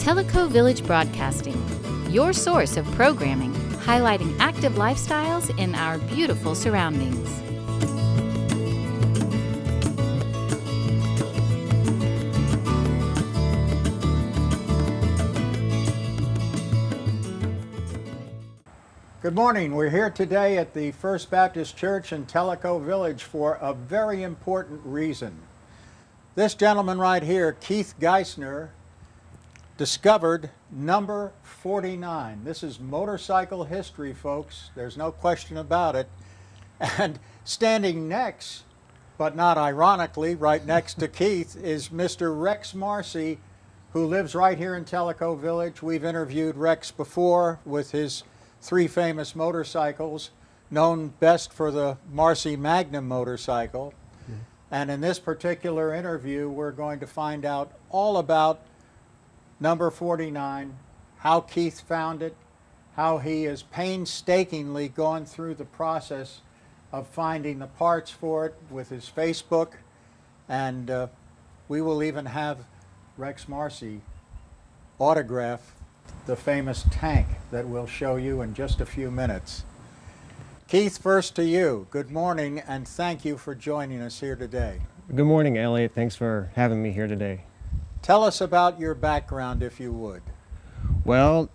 Tellico Village Broadcasting, your source of programming highlighting active lifestyles in our beautiful surroundings. Good morning. We're here today at the First Baptist Church in Tellico Village for a very important reason. This gentleman right here, Keith Geisner, discovered number 49. This is motorcycle history, folks. There's no question about it. And standing next, but not ironically, right next to Keith, is Mr. Rex Marcy, who lives right here in Tellico Village. We've interviewed Rex before with his 3 famous motorcycles, known best for the Marcy Magnum motorcycle. And in this particular interview, we're going to find out all about number 49, how Keith found it, how he has painstakingly gone through the process of finding the parts for it with his Facebook, and we will even have Rex Marcy autograph the famous tank that we'll show you in just a few minutes. Keith, first to you. Good morning, and thank you for joining us here today. Good morning, Elliot. Thanks for having me here today. Tell us about your background, if you would. Well,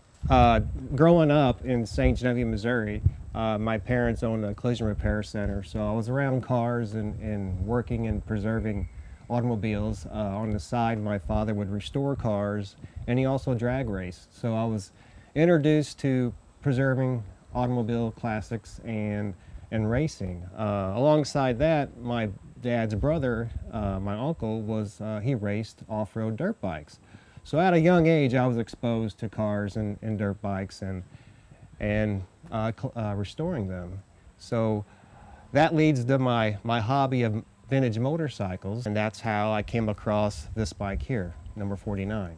growing up in St. Genevieve, Missouri, my parents owned a collision repair center, so I was around cars and working and preserving automobiles. On the side, my father would restore cars, and he also drag raced. So I was introduced to preserving automobile classics and racing. Alongside that, my dad's brother, my uncle, he raced off-road dirt bikes. So at a young age, I was exposed to cars and dirt bikes and restoring them. So that leads to my hobby of vintage motorcycles, and that's how I came across this bike here, number 49.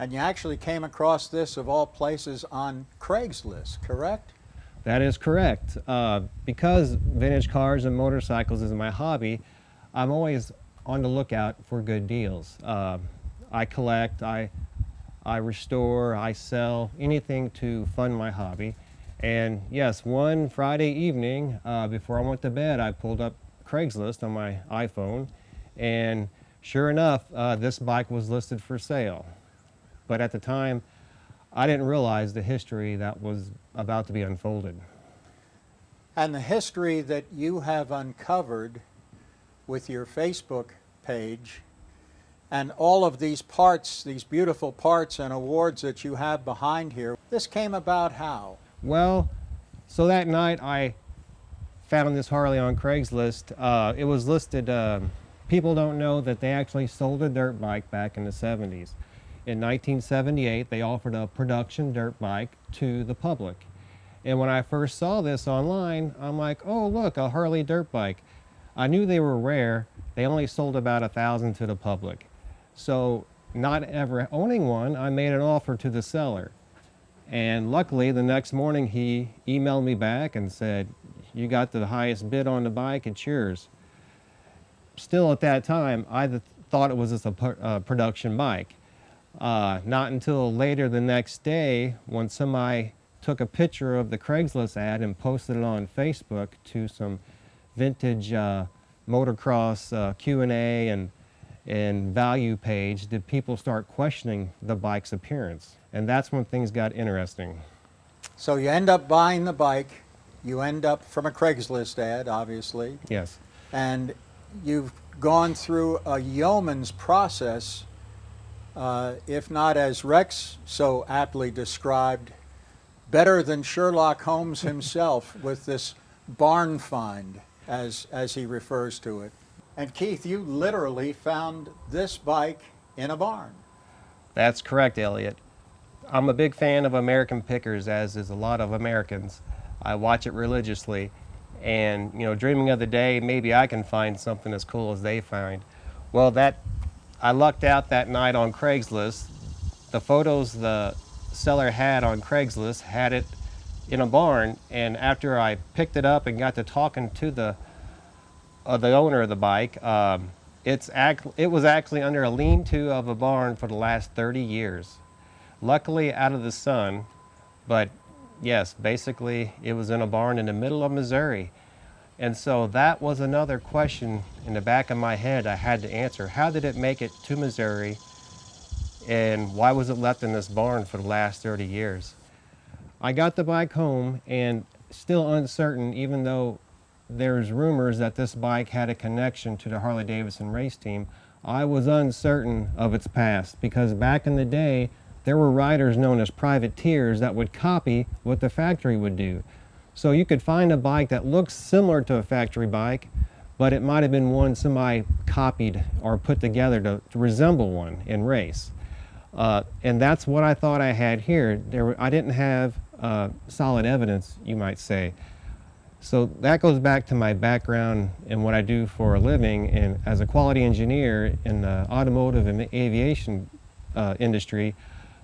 And you actually came across this, of all places, on Craigslist, correct? That is correct. Because vintage cars and motorcycles is my hobby, I'm always on the lookout for good deals. I collect, I restore, I sell, anything to fund my hobby. And yes, one Friday evening, before I went to bed, I pulled up Craigslist on my iPhone, and sure enough, this bike was listed for sale. But at the time, I didn't realize the history that was about to be unfolded. And the history that you have uncovered with your Facebook page and all of these parts, these beautiful parts and awards that you have behind here, this came about how? Well, so that night I found this Harley on Craigslist. It was listed, people don't know that they actually sold a dirt bike back in the 70s. In 1978, they offered a production dirt bike to the public. And when I first saw this online, I'm like, oh, look, a Harley dirt bike. I knew they were rare. They only sold about 1,000 to the public. So not ever owning one, I made an offer to the seller. And luckily, the next morning, he emailed me back and said, you got the highest bid on the bike, it's yours. Still at that time, I thought it was just a production bike. Not until later the next day, when somebody took a picture of the Craigslist ad and posted it on Facebook to some vintage motocross Q&A and value page, did people start questioning the bike's appearance. And that's when things got interesting. So you end up buying the bike. You end up from a Craigslist ad, obviously. Yes. And you've gone through a yeoman's process, if not, as Rex so aptly described, better than Sherlock Holmes himself with this barn find, as he refers to it. And Keith, you literally found this bike in a barn. That's correct, Elliot. I'm a big fan of American pickers, as is a lot of Americans. I watch it religiously, and dreaming of the day maybe I can find something as cool as they find. Well, I lucked out that night on Craigslist. The photos the seller had on Craigslist had it in a barn, and after I picked it up and got to talking to the owner of the bike, It was actually under a lean-to of a barn for the last 30 years. Luckily out of the sun, but yes, basically it was in a barn in the middle of Missouri. And so that was another question in the back of my head I had to answer. How did it make it to Missouri, and why was it left in this barn for the last 30 years? I got the bike home and still uncertain, even though there's rumors that this bike had a connection to the Harley-Davidson race team. I was uncertain of its past because back in the day, there were riders known as privateers that would copy what the factory would do. So you could find a bike that looks similar to a factory bike, but it might have been one somebody copied or put together to resemble one in race. And that's what I thought I had here. I didn't have solid evidence, you might say. So that goes back to my background and what I do for a living, and as a quality engineer in the automotive and aviation industry.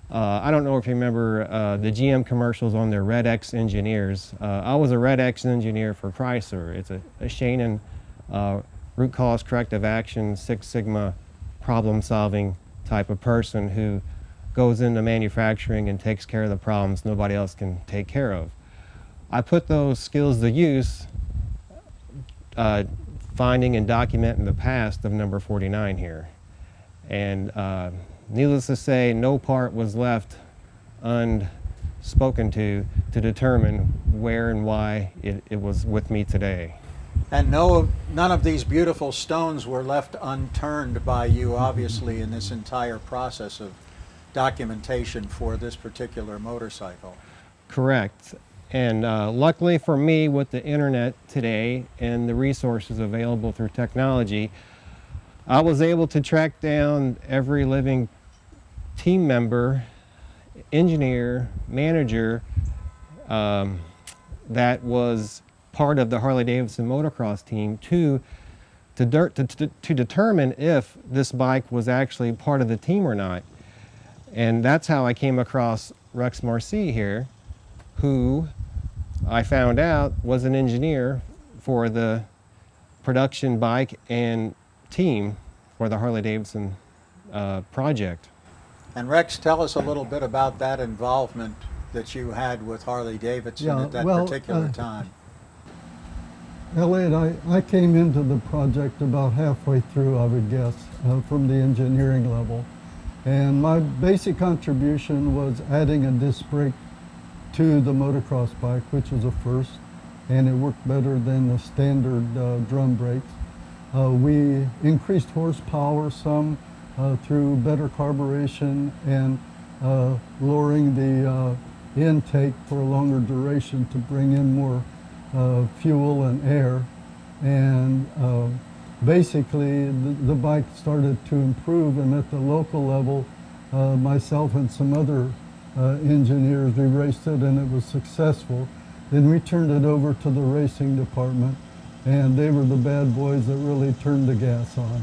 I don't know if you remember the GM commercials on their Red X engineers. I was a Red X engineer for Chrysler. It's a Shannon root cause corrective action, Six Sigma problem solving type of person who goes into manufacturing and takes care of the problems nobody else can take care of. I put those skills to use finding and documenting the past of number 49 here. And needless to say, no part was left unspoken to determine where and why it was with me today. And none of these beautiful stones were left unturned by you, obviously, in this entire process of documentation for this particular motorcycle. Correct. And luckily for me, with the internet today and the resources available through technology, I was able to track down every living team member, engineer, manager that was part of the Harley-Davidson motocross team to determine if this bike was actually part of the team or not. And that's how I came across Rex Marcy here, who I found out was an engineer for the production bike and team for the Harley-Davidson project. And Rex, tell us a little bit about that involvement that you had with Harley-Davidson at that particular time. Elliot, I came into the project about halfway through, I would guess, from the engineering level. And my basic contribution was adding a disc brake to the motocross bike, which was a first, and it worked better than the standard drum brakes. We increased horsepower some through better carburation and lowering the intake for a longer duration to bring in more fuel and air. And basically the bike started to improve, and at the local level, myself and some other engineers, we raced it and it was successful. Then we turned it over to the racing department, and they were the bad boys that really turned the gas on.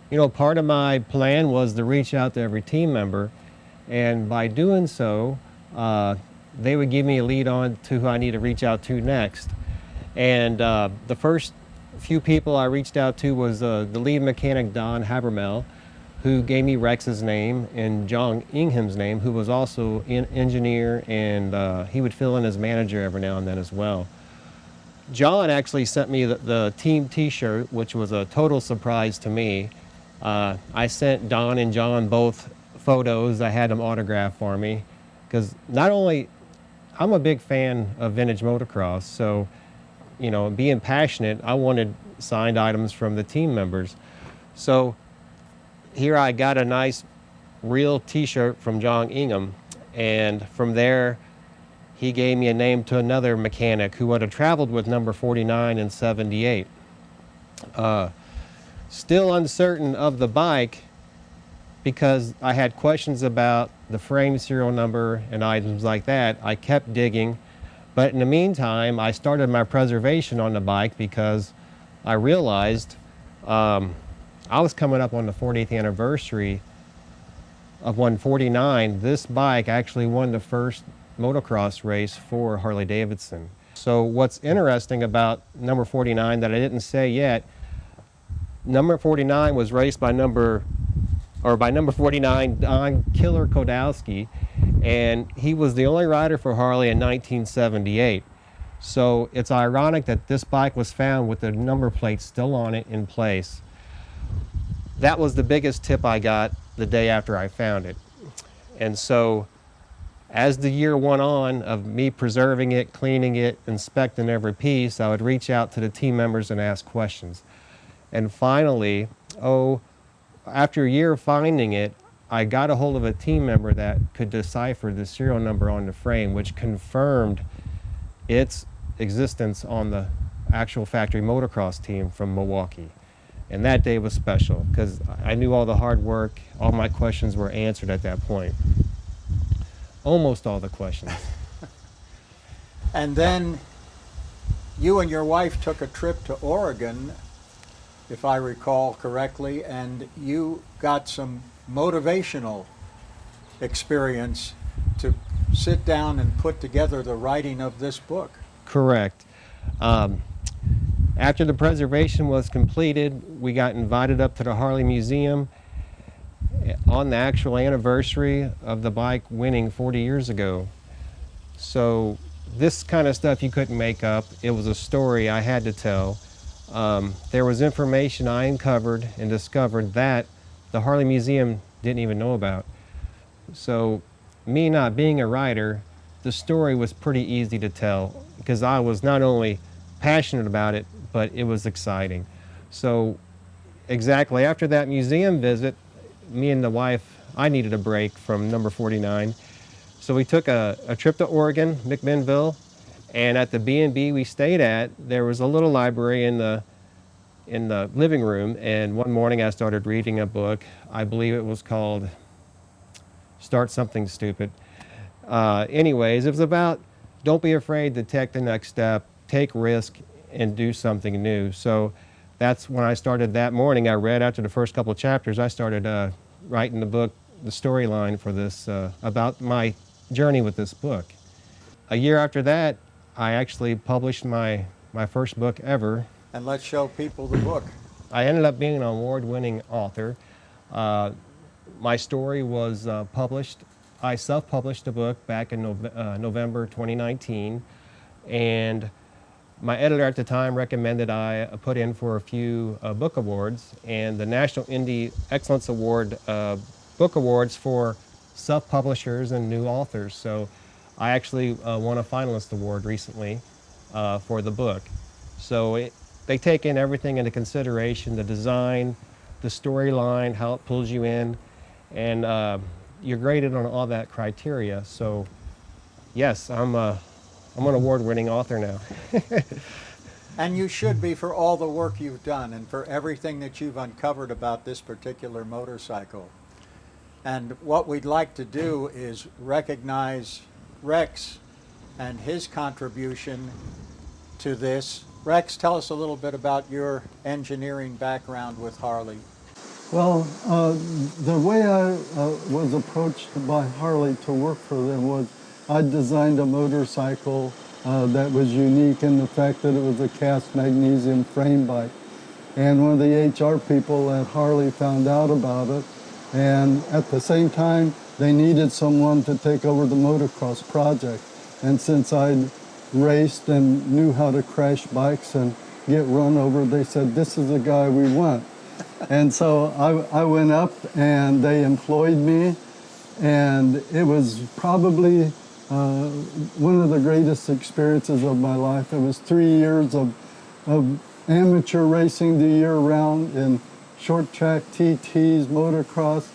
You know, part of my plan was to reach out to every team member, and by doing so, they would give me a lead on to who I need to reach out to next. And the first few people I reached out to was the lead mechanic, Don Habermel, who gave me Rex's name and John Ingham's name, who was also an engineer, and he would fill in as manager every now and then as well. John actually sent me the team t-shirt, which was a total surprise to me. I sent Don and John both photos. I had them autographed for me, because not only, I'm a big fan of vintage motocross, so, you know, being passionate, I wanted signed items from the team members. So here I got a nice real t-shirt from John Ingham, and from there he gave me a name to another mechanic who would have traveled with number 49 and 78. Still uncertain of the bike, because I had questions about the frame serial number and items like that. I kept digging, but in the meantime I started my preservation on the bike, because I realized I was coming up on the 40th anniversary of 149. This bike actually won the first motocross race for Harley-Davidson. So what's interesting about number 49 that I didn't say yet, Number 49 was raced by number 49, Don Killer Kodowski, and he was the only rider for Harley in 1978. So it's ironic that this bike was found with the number plate still on it in place. That was the biggest tip I got the day after I found it. And so as the year went on of me preserving it, cleaning it, inspecting every piece, I would reach out to the team members and ask questions. And finally, after a year of finding it, I got a hold of a team member that could decipher the serial number on the frame, which confirmed its existence on the actual factory motocross team from Milwaukee. And that day was special because I knew all the hard work, all my questions were answered at that point. Almost all the questions. And then you and your wife took a trip to Oregon, if I recall correctly, and you got some motivational experience to sit down and put together the writing of this book. Correct. After the preservation was completed, we got invited up to the Harley Museum on the actual anniversary of the bike winning 40 years ago. So this kind of stuff you couldn't make up. It was a story I had to tell. There was information I uncovered and discovered that the Harley Museum didn't even know about. So me not being a writer, the story was pretty easy to tell because I was not only passionate about it, but it was exciting. So exactly after that museum visit, me and the wife, I needed a break from number 49. So we took a trip to Oregon, McMinnville, and at the B&B we stayed at, there was a little library in the living room, and one morning I started reading a book. I believe it was called Start Something Stupid. Anyways, it was about don't be afraid to take the next step, take risk, and do something new. So that's when I started that morning. I read after the first couple of chapters, I started writing the book, the storyline for this, about my journey with this book. A year after that, I actually published my first book ever. And let's show people the book. I ended up being an award-winning author. My story was published. I self-published a book back in November 2019, and my editor at the time recommended I put in for a few book awards, and the National Indie Excellence Award book awards for self-publishers and new authors. So I actually won a finalist award recently for the book. So they take in everything into consideration, the design, the storyline, how it pulls you in, and you're graded on all that criteria. So yes, I'm an award-winning author now. And you should be for all the work you've done and for everything that you've uncovered about this particular motorcycle. And what we'd like to do is recognize Rex and his contribution to this. Rex, tell us a little bit about your engineering background with Harley. Well, the way I was approached by Harley to work for them was I designed a motorcycle that was unique in the fact that it was a cast magnesium frame bike. And one of the HR people at Harley found out about it, and at the same time they needed someone to take over the motocross project. And since I'd raced and knew how to crash bikes and get run over, they said, this is the guy we want. And so I went up and they employed me, and it was probably one of the greatest experiences of my life. It was 3 years of amateur racing the year round in short track TTs, motocross,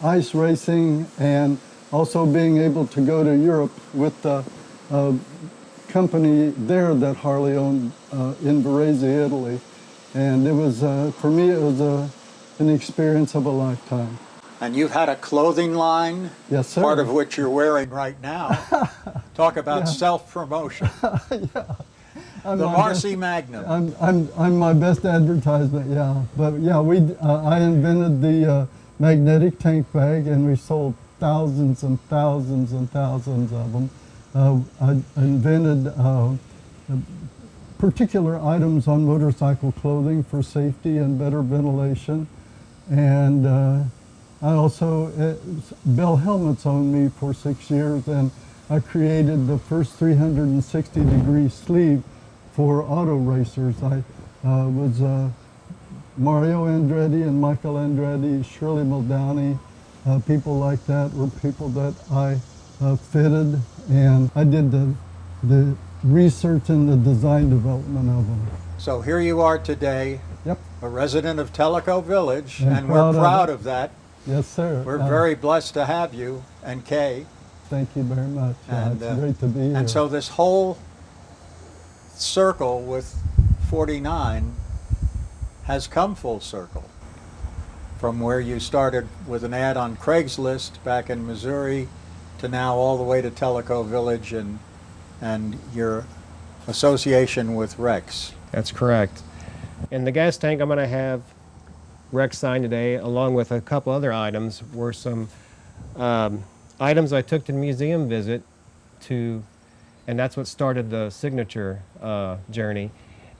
ice racing, and also being able to go to Europe with the company there that Harley owned in Varese, Italy. And it was, for me, it was an experience of a lifetime. And you've had a clothing line, Yes, sir. part of which you're wearing right now. Talk about self-promotion. I'm The my Marcy best- Magnum. I'm my best advertisement, yeah. But yeah, I invented the magnetic tank bag, and we sold thousands and thousands and thousands of them. I invented particular items on motorcycle clothing for safety and better ventilation. And I also, Bell Helmets owned me for 6 years, and I created the first 360-degree sleeve for auto racers. I was Mario Andretti and Michael Andretti, Shirley Muldowney, people like that were people that I fitted, and I did the research and the design development of them. So here you are today, Yep. a resident of Tellico Village, I'm and we're proud of proud it. of that. Yes, sir. We're very blessed to have you and Kay. Thank you very much. And, It's great to be here. And so this whole circle with 49 has come full circle. From where you started with an ad on Craigslist back in Missouri to now all the way to Tellico Village and your association with Rex. That's correct. And the gas tank I'm going to have Rex sign today, along with a couple other items, were some items I took to the museum visit to, and that's what started the signature journey.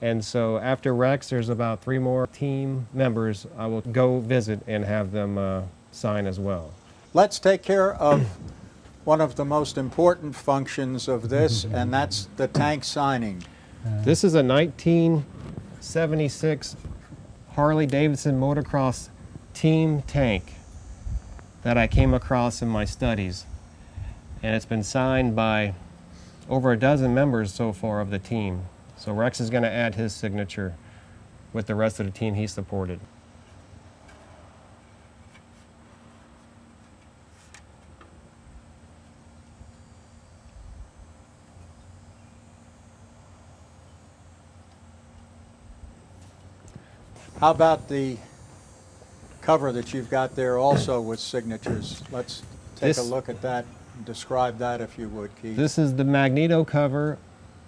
And so after Rex, there's about 3 more team members I will go visit and have them sign as well. Let's take care of one of the most important functions of this, and that's the tank signing. This is a 1976 Harley-Davidson motocross team tank that I came across in my studies. And it's been signed by over a dozen members so far of the team. So Rex is going to add his signature with the rest of the team he supported. How about the cover that you've got there also with signatures? Let's take a look at that and describe that if you would, Keith. This is the magneto cover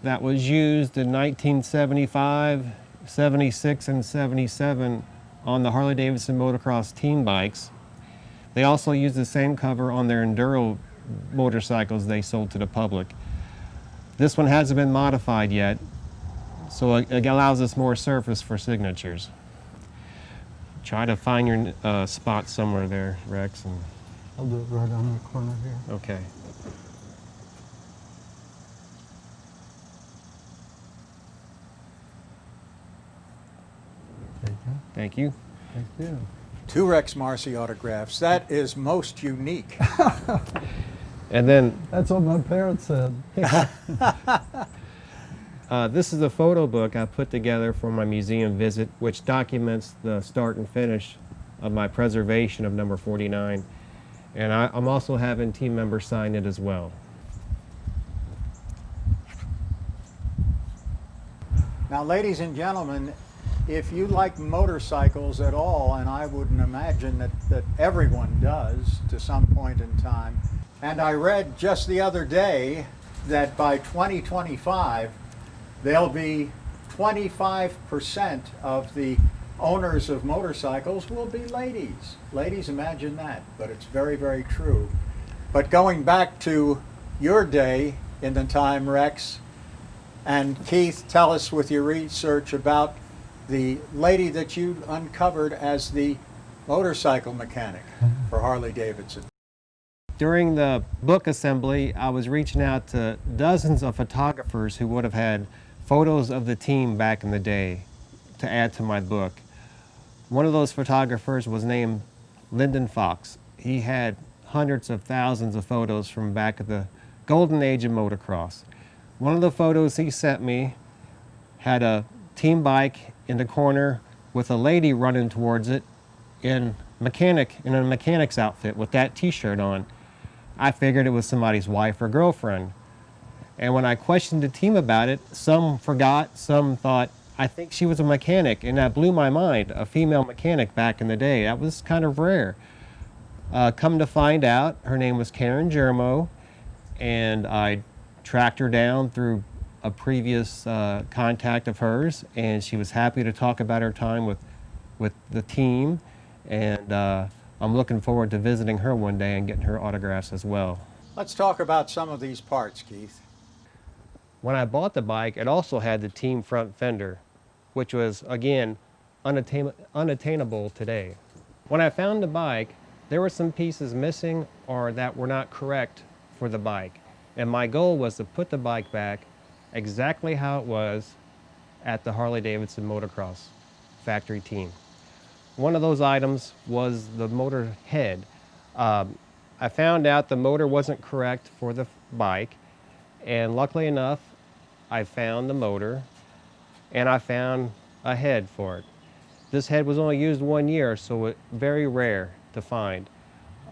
that was used in 1975, 76, and 77 on the Harley-Davidson motocross team bikes. They also used the same cover on their enduro motorcycles they sold to the public. This one hasn't been modified yet, so it allows us more surface for signatures. Try to find your spot somewhere there, Rex. And I'll do it right on the corner here. okay. There you go. Thank you. Thank you. 2 Rex Marcy autographs. That is most unique. And then That's what my parents said. this is a photo book I put together for my museum visit, which documents the start and finish of my preservation of number 49. And I'm also having team members sign it as well. Now, ladies and gentlemen, if you like motorcycles at all, and I wouldn't imagine that everyone does to some point in time, and I read just the other day that by 2025, there'll be 25% of the owners of motorcycles will be ladies. Ladies, imagine that, but it's very, very true. But going back to your day in the time, Rex, and Keith, tell us with your research about the lady that you uncovered as the motorcycle mechanic for Harley-Davidson. During the book assembly, I was reaching out to dozens of photographers who would have had photos of the team back in the day to add to my book. One of those photographers was named Lyndon Fox. He had hundreds of thousands of photos from back at the golden age of motocross. One of the photos he sent me had a team bike in the corner with a lady running towards it in a mechanic's outfit with that t-shirt on. I figured it was somebody's wife or girlfriend. And when I questioned the team about it, some forgot, some thought, I think she was a mechanic, and that blew my mind, a female mechanic back in the day. That was kind of rare. Come to find out, her name was Karen Germo, and I tracked her down through a previous contact of hers, and she was happy to talk about her time with the team, and I'm looking forward to visiting her one day and getting her autographs as well. Let's talk about some of these parts, Keith. When I bought the bike, it also had the team front fender, which was, again, unattainable today. When I found the bike, there were some pieces missing or that were not correct for the bike. And my goal was to put the bike back exactly how it was at the Harley-Davidson Motocross factory team. One of those items was the motor head. I found out the motor wasn't correct for the bike, and luckily enough, I found the motor and I found a head for it. This head was only used 1 year, so it's very rare to find.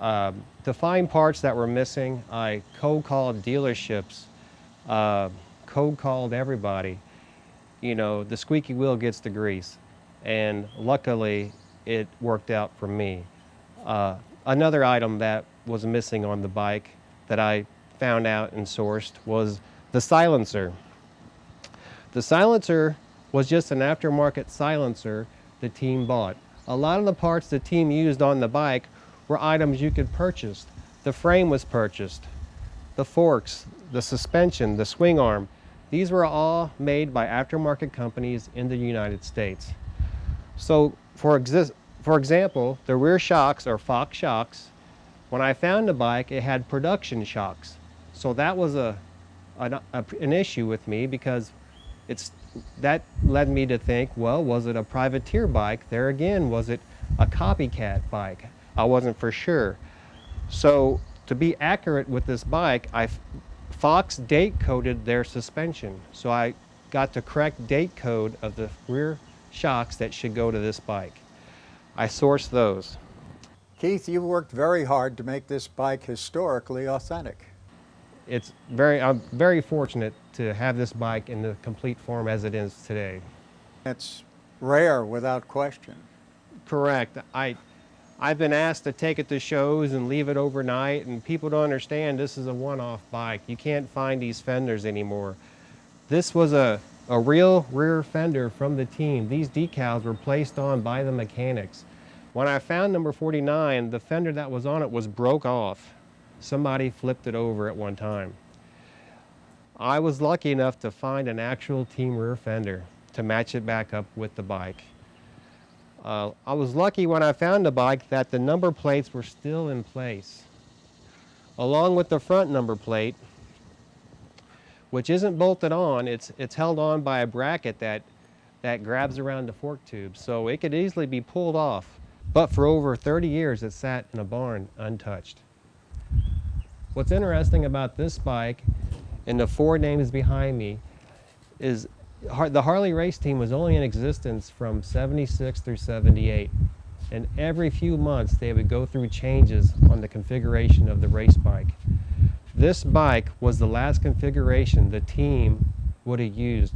To find parts that were missing, I cold called dealerships, cold called everybody. You know, the squeaky wheel gets the grease, and luckily it worked out for me. Another item that was missing on the bike that I found out and sourced was the silencer. The silencer was just an aftermarket silencer the team bought. A lot of the parts the team used on the bike were items you could purchase. The frame was purchased, the forks, the suspension, the swing arm. These were all made by aftermarket companies in the United States. So for example, the rear shocks or Fox shocks, when I found the bike, it had production shocks. So that was an issue with me, because that led me to think, well, was it a privateer bike? There again, was it a copycat bike? I wasn't for sure. So to be accurate with this bike, Fox date coded their suspension. So I got the correct date code of the rear shocks that should go to this bike. I sourced those. Keith, you've worked very hard to make this bike historically authentic. I'm very fortunate to have this bike in the complete form as it is today. It's rare without question. Correct. I've been asked to take it to shows and leave it overnight, and people don't understand this is a one-off bike. You can't find these fenders anymore. This was a real rear fender from the team. These decals were placed on by the mechanics. When I found number 49, the fender that was on it was broke off. Somebody flipped it over at one time. I was lucky enough to find an actual team rear fender to match it back up with the bike. I was lucky when I found the bike that the number plates were still in place, along with the front number plate, which isn't bolted on. It's held on by a bracket that grabs around the fork tube, so it could easily be pulled off. But for over 30 years, it sat in a barn untouched. What's interesting about this bike, and the four names behind me, is the Harley race team was only in existence from 76 through 78. And every few months, they would go through changes on the configuration of the race bike. This bike was the last configuration the team would have used.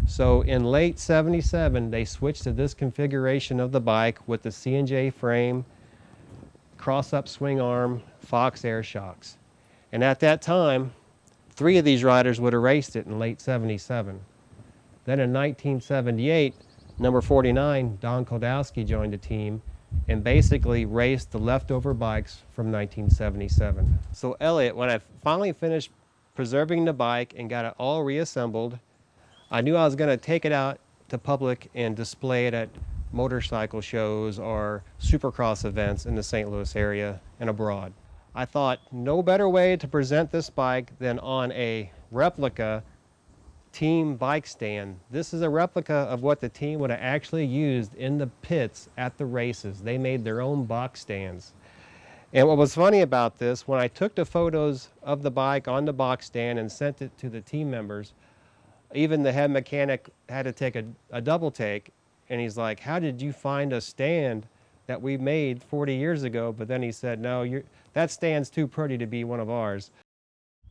So in late 77, they switched to this configuration of the bike with the C&J frame, cross-up swing arm, Fox air shocks. And at that time, 3 of these riders would have raced it in late 77. Then in 1978, number 49, Don Koldowski, joined the team and basically raced the leftover bikes from 1977. So Elliot, when I finally finished preserving the bike and got it all reassembled, I knew I was going to take it out to public and display it at motorcycle shows or supercross events in the St. Louis area and abroad. I thought no better way to present this bike than on a replica team bike stand. This is a replica of what the team would have actually used in the pits at the races. They made their own box stands. And what was funny about this, when I took the photos of the bike on the box stand and sent it to the team members, even the head mechanic had to take a double take, and he's like, how did you find a stand that we made 40 years ago? But then he said, no, that stand's too pretty to be one of ours.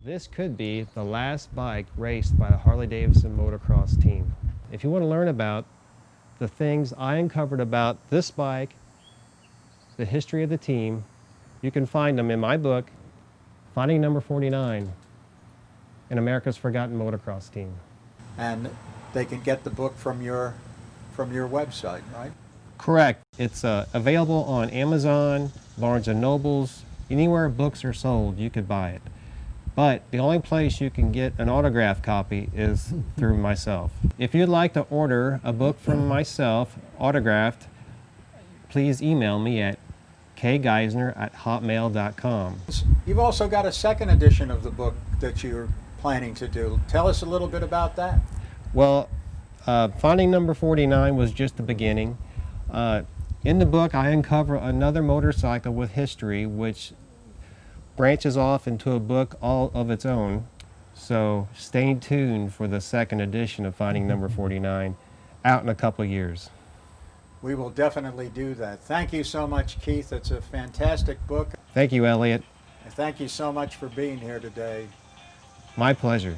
This could be the last bike raced by the Harley-Davidson motocross team. If you want to learn about the things I uncovered about this bike, the history of the team, you can find them in my book, Finding Number 49, and America's Forgotten Motocross Team. And they can get the book from your website, right? Correct. It's available on Amazon, Barnes & Nobles, anywhere books are sold, you could buy it. But the only place you can get an autographed copy is through myself. If you'd like to order a book from myself, autographed, please email me at kgeisner@hotmail.com. You've also got a second edition of the book that you're planning to do. Tell us a little bit about that. Well, Finding Number 49 was just the beginning. In the book, I uncover another motorcycle with history, which branches off into a book all of its own. So stay tuned for the second edition of Finding Number 49, out in a couple of years. We will definitely do that. Thank you so much, Keith. It's a fantastic book. Thank you, Elliot. And thank you so much for being here today. My pleasure.